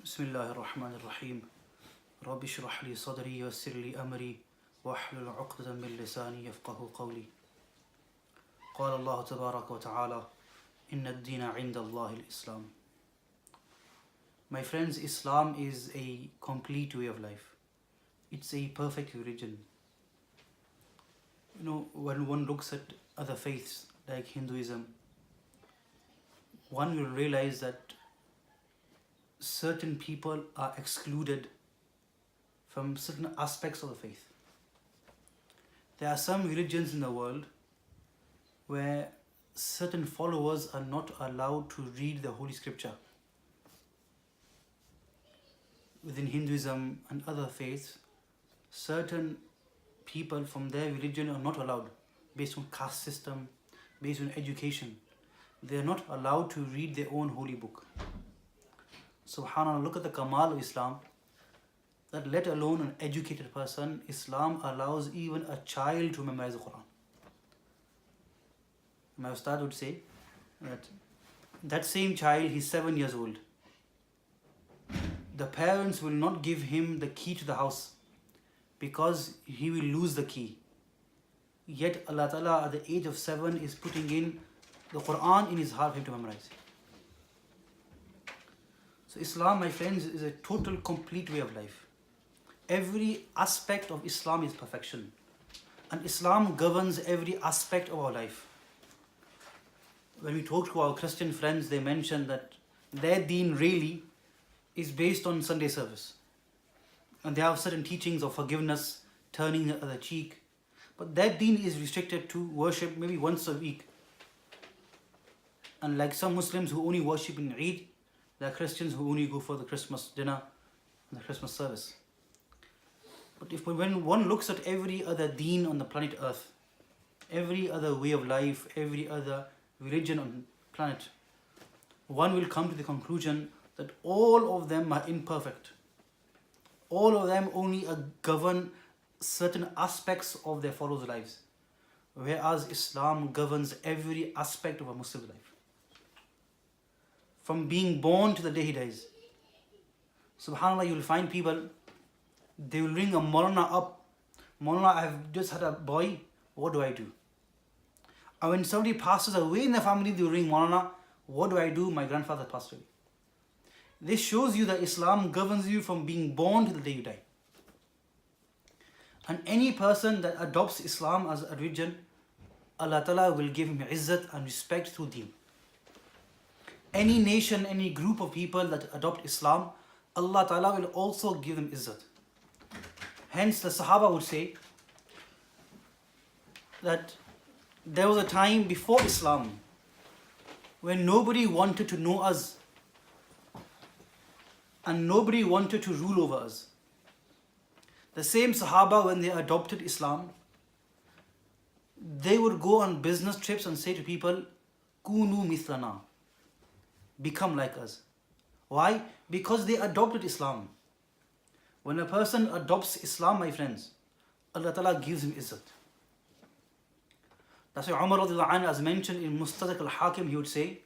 بسم الله الرحمن الرحيم رب اشرح لي صدري ويسر لي أمري واحلل عقدة من لساني يفقه قولي قال الله تبارك وتعالى إن الدين عند الله الإسلام. My friends, Islam is a complete way of life. It's a perfect religion. When one looks at other faiths like Hinduism, one will realize that certain people are excluded from certain aspects of the faith. There are some religions in the world where certain followers are not allowed to read the Holy Scripture. Within Hinduism and other faiths, certain people from their religion are not allowed, based on caste system, based on education. They are not allowed to read their own holy book. Subhanallah, look at the kamal of Islam, that let alone an educated person, Islam allows even a child to memorize the Quran. My ustad would say that same child, he's 7 years old. The parents will not give him the key to the house because he will lose the key. Yet Allah Ta'ala at the age of 7 is putting in the Quran in his heart for him to memorize. So Islam, my friends, is a total, complete way of life. Every aspect of Islam is perfection. And Islam governs every aspect of our life. When we talk to our Christian friends, they mention that their deen really is based on Sunday service. And they have certain teachings of forgiveness, turning the other cheek. But their deen is restricted to worship maybe once a week. And like some Muslims who only worship in Eid, there are Christians who only go for the Christmas dinner and the Christmas service. But when one looks at every other deen on the planet Earth, every other way of life, every other religion on the planet, one will come to the conclusion that all of them are imperfect. All of them only govern certain aspects of their followers' lives. Whereas Islam governs every aspect of a Muslim's life. From being born to the day he dies. SubhanAllah, you will find people, they will ring a moulana up. Moulana, I have just had a boy, what do I do? And when somebody passes away in the family, they will ring moulana, what do I do? My grandfather passed away. This shows you that Islam governs you from being born to the day you die. And any person that adopts Islam as a religion, Allah Ta'ala will give him izzat and respect through deen. Any nation, any group of people that adopt Islam, Allah Ta'ala will also give them izzat. Hence the Sahaba would say that there was a time before Islam when nobody wanted to know us and nobody wanted to rule over us. The same Sahaba, when they adopted Islam, they would go on business trips and say to people, Kunu mithlana, become like us. Why? Because they adopted Islam. When a person adopts Islam, my friends, Allah Ta'ala gives him izzat. That's why Umar radiallahu anhu, as mentioned in Mustadrak al-Hakim, he would say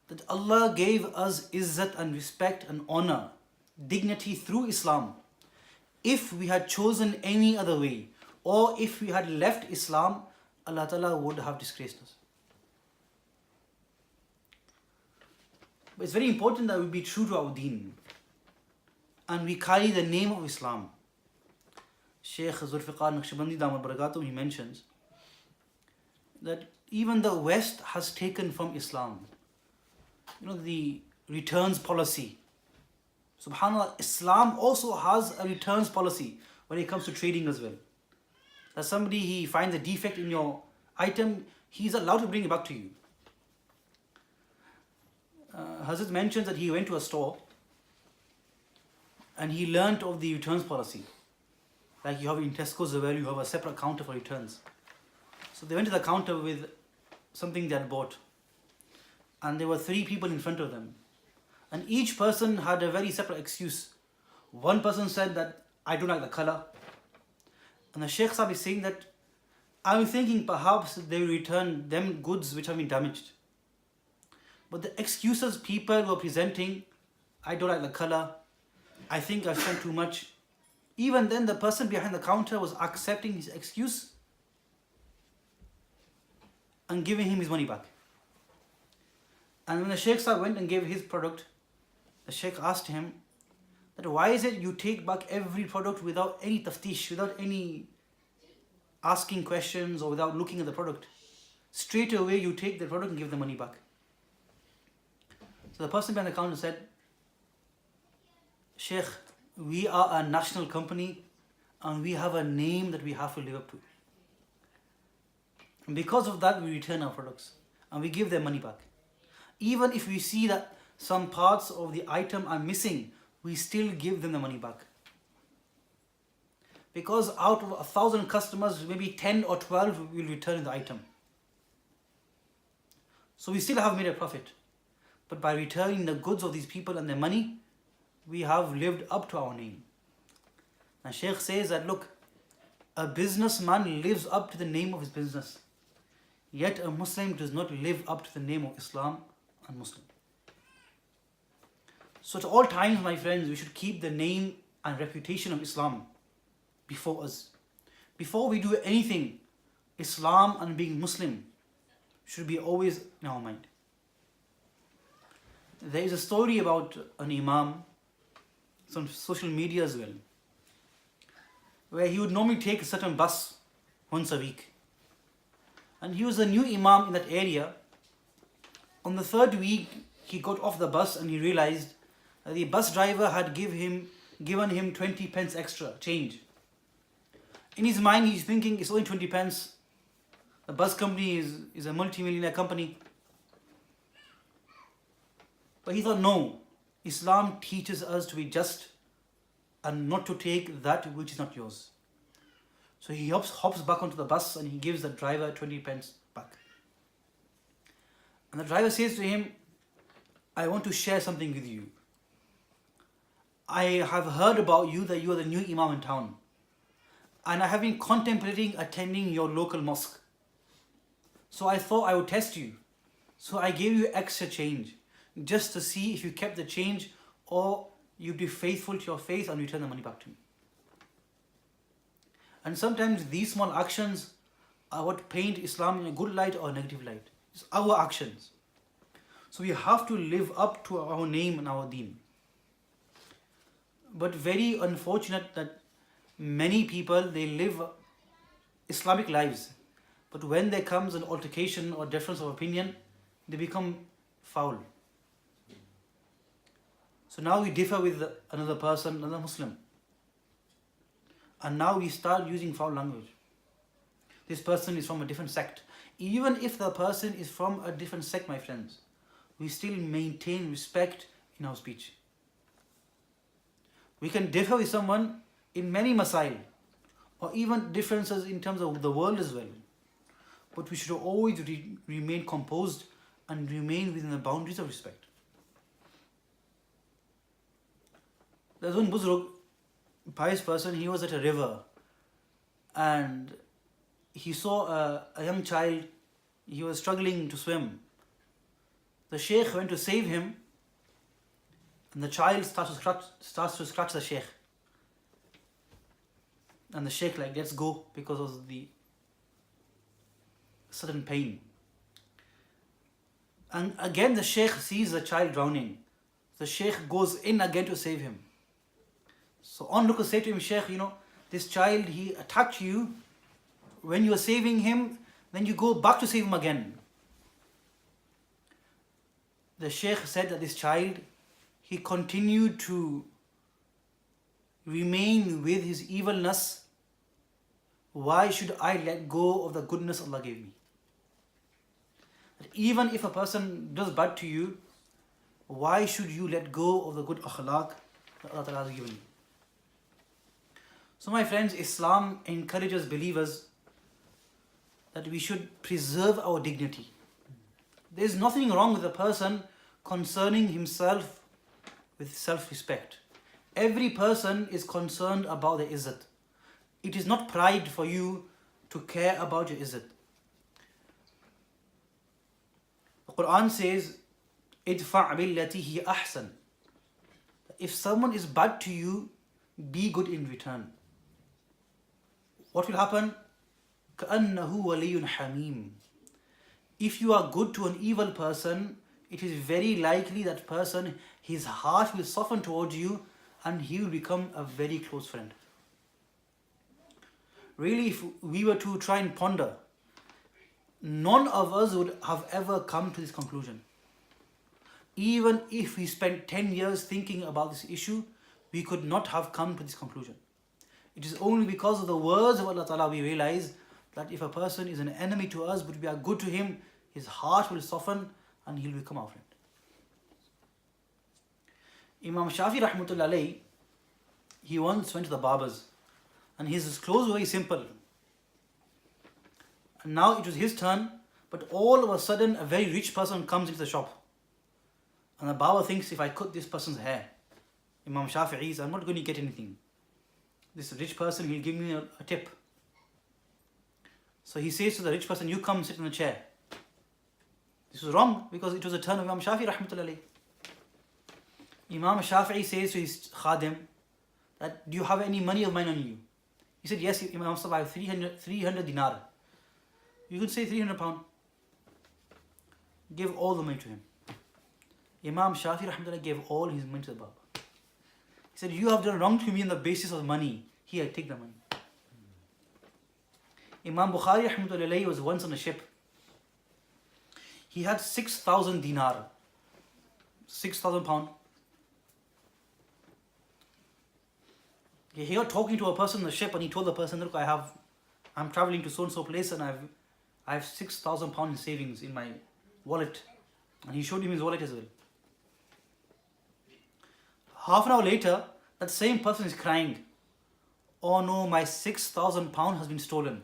that Allah gave us izzat and respect and honor, dignity through Islam. If we had chosen any other way, or if we had left Islam, Allah Ta'ala would have disgraced us. But it's very important that we be true to our deen and we carry the name of Islam. Shaykh Zulfiqar Naqshbandi Damar Barakatum, he mentions that even the West has taken from Islam, the returns policy. SubhanAllah, Islam also has a returns policy when it comes to trading as well. That somebody, he finds a defect in your item, he's allowed to bring it back to you. Hazrat mentions that he went to a store and he learnt of the returns policy. Like you have in Tesco's as well, you have a separate counter for returns. So they went to the counter with something they had bought. And there were 3 people in front of them. And each person had a very separate excuse. One person said that, I don't like the color. And the Sheikh Sahib is saying that, I'm thinking perhaps they will return them goods which have been damaged. But the excuses people were presenting I don't like the color, I think I've spent too much. Even then, the person behind the counter was accepting his excuse and giving him his money back. And when the Sheikh Sahib went and gave his product, the Sheikh asked him that why is it you take back every product without any taftish, without any asking questions or without looking at the product? Straight away you take the product and give the money back. So the person behind the counter said, Sheikh, we are a national company and we have a name that we have to live up to. And because of that, we return our products and we give them money back. Even if we see that some parts of the item are missing, we still give them the money back. Because out of 1,000 customers, maybe 10 or 12 will return the item. So we still have made a profit. But by returning the goods of these people and their money, we have lived up to our name. And Shaykh says that, look, a businessman lives up to the name of his business. Yet a Muslim does not live up to the name of Islam and Muslim. So at all times, my friends, we should keep the name and reputation of Islam before us. Before we do anything, Islam and being Muslim should be always in our mind. There is a story about an imam, it's on social media as well, where he would normally take a certain bus once a week. And he was a new imam in that area. On the third week, he got off the bus and he realized that the bus driver had given him 20 pence extra change. In his mind, he's thinking it's only 20 pence. The bus company is a multi-millionaire company. But he thought, no, Islam teaches us to be just and not to take that which is not yours. So he hops back onto the bus and he gives the driver 20 pence back. And the driver says to him, I want to share something with you. I have heard about you that you are the new imam in town. And I have been contemplating attending your local mosque. So I thought I would test you. So I gave you extra change, just to see if you kept the change or you'd be faithful to your faith and return the money back to me. And sometimes these small actions are what paint Islam in a good light or a negative light. It's our actions. So we have to live up to our name and our deen. But very unfortunate that many people, they live Islamic lives. But when there comes an altercation or difference of opinion, they become foul. So now we differ with another person, another Muslim. And now we start using foul language. This person is from a different sect. Even if the person is from a different sect, my friends, we still maintain respect in our speech. We can differ with someone in many masail, or even differences in terms of the world as well. But we should always remain composed and remain within the boundaries of respect. There's one Buzrug, pious person, he was at a river and he saw a young child, he was struggling to swim. The Sheikh went to save him and the child starts to scratch the Sheikh. And the Sheikh lets go because of the sudden pain. And again the Sheikh sees the child drowning. The Sheikh goes in again to save him. So onlookers say to him, Sheikh, this child, he attacked you. When you are saving him, then you go back to save him again. The Sheikh said that this child, he continued to remain with his evilness. Why should I let go of the goodness Allah gave me? That even if a person does bad to you, why should you let go of the good akhlaq that Allah Ta'ala has given you? So my friends, Islam encourages believers that we should preserve our dignity. There is nothing wrong with a person concerning himself with self-respect. Every person is concerned about their izzat. It is not pride for you to care about your izzat. The Quran says, "Idfa' billati hi ahsan." if someone is bad to you, be good in return. What will happen? كَأَنَّهُ وَلِيٌّ حَمِيمٌ. If you are good to an evil person, it is very likely that person, his heart will soften towards you and he will become a very close friend. Really, if we were to try and ponder, none of us would have ever come to this conclusion. Even if we spent 10 years thinking about this issue, we could not have come to this conclusion. It is only because of the words of Allah Ta'ala we realize that if a person is an enemy to us but we are good to him, his heart will soften and he'll become our friend. Imam Shafi rahmatullah alayhi, he once went to the barbers and his clothes were very simple. And now it was his turn, but all of a sudden a very rich person comes into the shop. And the barber thinks, if I cut this person's hair, Imam Shafi'i says, I'm not going to get anything. This rich person, he'll give me a tip. So he says to the rich person, you come sit in the chair. This was wrong because it was the turn of Imam Shafi'i rahmatullah alayhi. Imam Shafi'i says to his khadim that, do you have any money of mine on you? He said, yes, Imam Sahib, I have 300 dinar. You could say 300 pound. Give all the money to him. Imam Shafi'i rahmatullah gave all his money to the barber. He said, you have done wrong to me on the basis of money. Here, take the money. Imam Bukhari rahmatullah was once on a ship. He had 6,000 dinar. 6,000 pound. He got talking to a person on the ship and he told the person, look, I'm traveling to so and so place and I have 6,000 pound in savings in my wallet. And he showed him his wallet as well. Half an hour later, that same person is crying, oh no, my 6,000 pound has been stolen.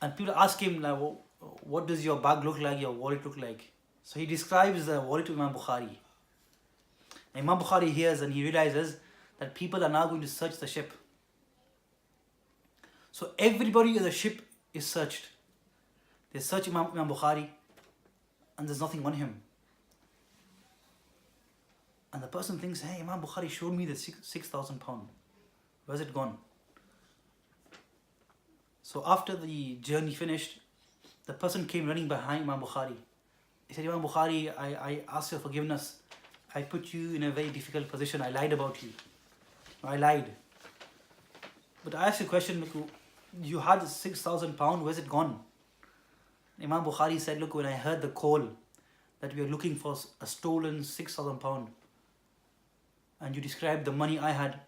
And people ask him, like, what does your bag look like, your wallet look like? So he describes the wallet of Imam Bukhari. Imam Bukhari hears and he realizes that people are now going to search the ship. So everybody in the ship is searched. They search Imam Bukhari and there's nothing on him. And the person thinks, hey, Imam Bukhari showed me the 6,000 pound. Where's it gone? So after the journey finished, the person came running behind Imam Bukhari. He said, Imam Bukhari, I asked your forgiveness. I put you in a very difficult position. I lied about you. I lied. But I asked you a question, look, you had 6,000 pound, where's it gone? Imam Bukhari said, look, when I heard the call that we are looking for a stolen 6,000 pound, and you described the money I had,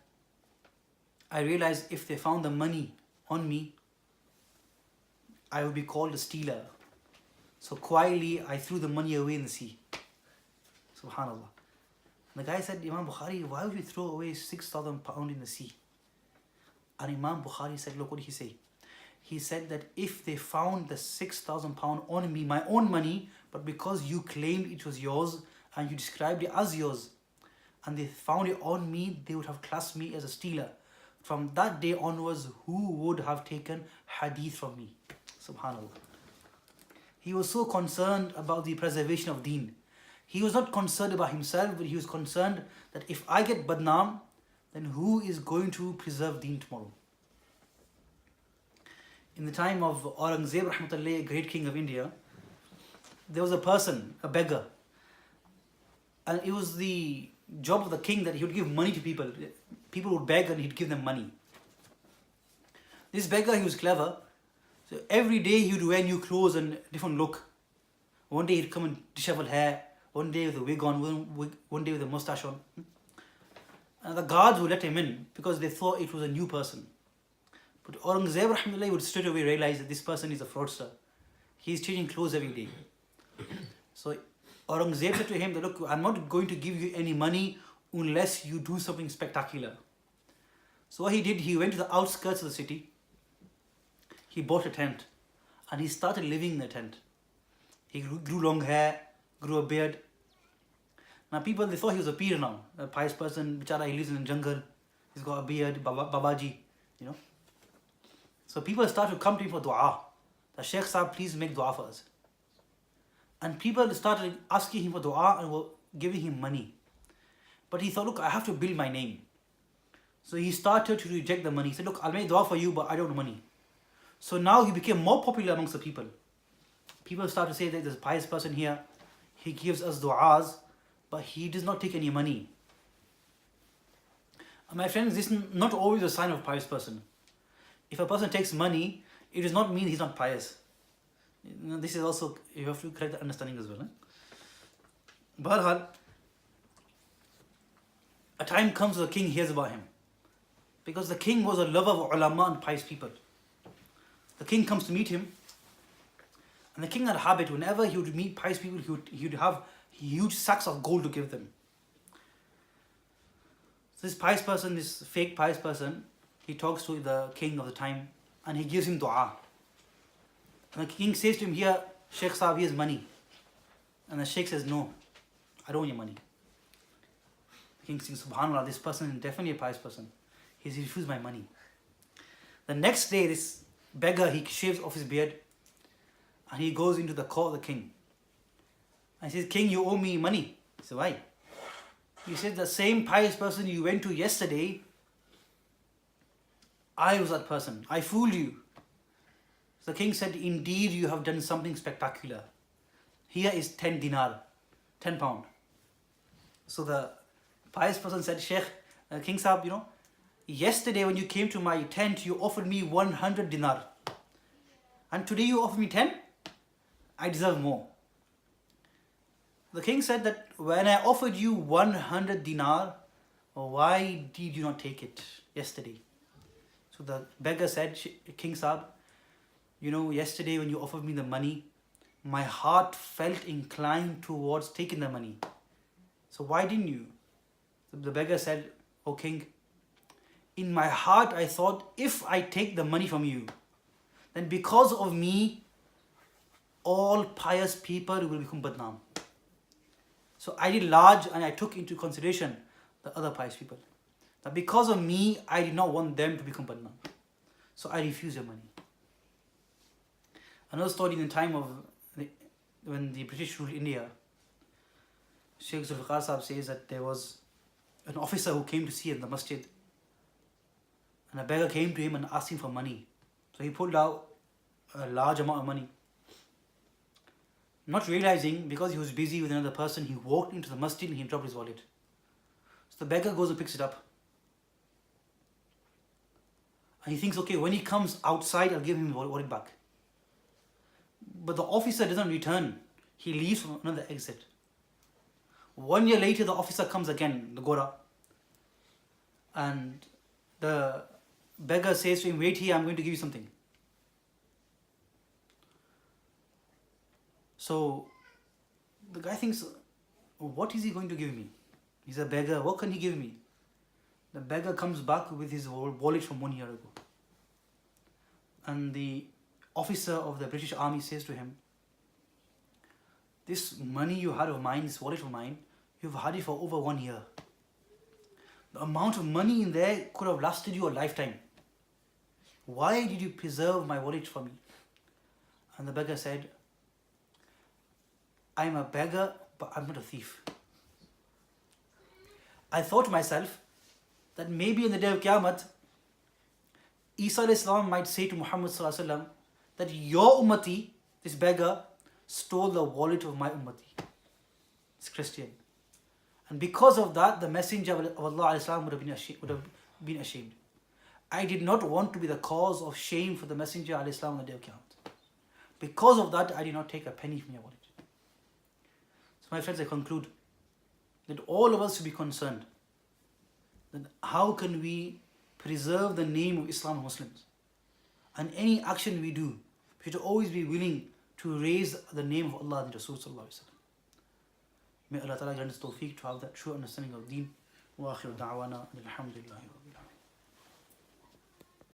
I realized if they found the money on me, I would be called a stealer. So quietly, I threw the money away in the sea. Subhanallah. The guy said, Imam Bukhari, why would you throw away 6,000 pound in the sea? And Imam Bukhari said, look, what did he say? He said that if they found the 6,000 pound on me, my own money, but because you claimed it was yours and you described it as yours, and they found it on me, they would have classed me as a stealer. From that day onwards, who would have taken hadith from me? Subhanallah. He was so concerned about the preservation of deen. He was not concerned about himself, but he was concerned that if I get badnaam, then who is going to preserve deen tomorrow? In the time of Aurangzeb rahmatullah, great king of India, there was a person, a beggar. And it was the job of the king that he would give money to people. People would beg and he'd give them money. This beggar, he was clever. So every day he would wear new clothes and different look. One day he'd come in disheveled hair. One day with a wig on, one day with a mustache on. And the guards would let him in because they thought it was a new person. But Aurangzeb rahmatullah would straight away realize that this person is a fraudster. He's changing clothes every day. So Aurangzeb said to him that, look, I'm not going to give you any money unless you do something spectacular. So what he did, he went to the outskirts of the city. He bought a tent and he started living in the tent. He grew long hair, grew a beard. Now people, they thought he was a peer now, a pious person, bichara, he lives in the jungle, he's got a beard, Babaji, you know. So people started to come to him for dua. The Sheikh Sahib, please make dua for us. And people started asking him for dua and were giving him money. But he thought, look, I have to build my name. So he started to reject the money. He said, look, I'll make dua for you, but I don't want money. So now he became more popular amongst the people. People start to say that there's a pious person here. He gives us du'as, but he does not take any money. And my friends, this is not always a sign of a pious person. If a person takes money, it does not mean he's not pious. This is also, you have to correct the understanding as well. But a time comes the king hears about him. Because the king was a lover of ulama and pious people. The king comes to meet him. And the king had a habit, whenever he would meet pious people, he would have huge sacks of gold to give them. So this pious person, this fake pious person, he talks to the king of the time and he gives him dua. And the king says to him, here, Sheikh Sahib, here's money. And the Sheikh says, no, I don't want your money. The king says, subhanAllah, this person is definitely a pious person. He's refused my money. The next day, this beggar, he shaves off his beard and he goes into the court of the king. And he says, King, you owe me money. He said, why? He said, the same pious person you went to yesterday, I was that person. I fooled you. So the king said, indeed, you have done something spectacular. Here is 10 dinar, 10 pound. So the pious person said, Sheikh, King Sahib, you know, yesterday when you came to my tent, you offered me 100 dinar. And today you offer me 10? I deserve more. The king said that when I offered you 100 dinar, why did you not take it yesterday? So the beggar said, King Sahib, you know, yesterday when you offered me the money, my heart felt inclined towards taking the money. So why didn't you? The beggar said, O king, in my heart I thought, if I take the money from you, then because of me, all pious people will become badnaam. So I did large and I took into consideration the other pious people. That because of me, I did not want them to become badnaam. So I refused your money. Another story in the time of when the British ruled India, Sheikh Zulfikar Sahib says that there was an officer who came to see in the masjid. And a beggar came to him and asked him for money. So he pulled out a large amount of money. Not realizing, because he was busy with another person, he walked into the masjid and he dropped his wallet. So the beggar goes and picks it up. And he thinks, okay, when he comes outside, I'll give him his wallet back. But the officer doesn't return. He leaves from another exit. 1 year later, the officer comes again, the Gora. And the beggar says to him, wait here, I'm going to give you something. So the guy thinks, what is he going to give me? He's a beggar, what can he give me? The beggar comes back with his wallet from 1 year ago. And the officer of the British Army says to him, this money you had of mine, this wallet of mine, you've had it for over 1 year. The amount of money in there could have lasted you a lifetime. Why did you preserve my wallet for me? And the beggar said, I'm a beggar, but I'm not a thief. I thought to myself that maybe on the day of Qiyamah, Isa alayhi salam might say to Muhammad sallallahu alaihi wasallam that your ummati, this beggar, stole the wallet of my ummati. It's Christian. And because of that, the Messenger of Allah alayhi salam would have been ashamed. I did not want to be the cause of shame for the Messenger alayhi salam on the day of Qiyamah. Because of that, I did not take a penny from your wallet. So my friends, I conclude that all of us should be concerned that how can we preserve the name of Islam and Muslims. And any action we do, we should always be willing to raise the name of Allah and Rasul sallallahu alaihi wasallam. May Allah Ta'ala grant us tawfiq to have that true understanding of deen. Wa akhiru da'wana alhamdulillahi.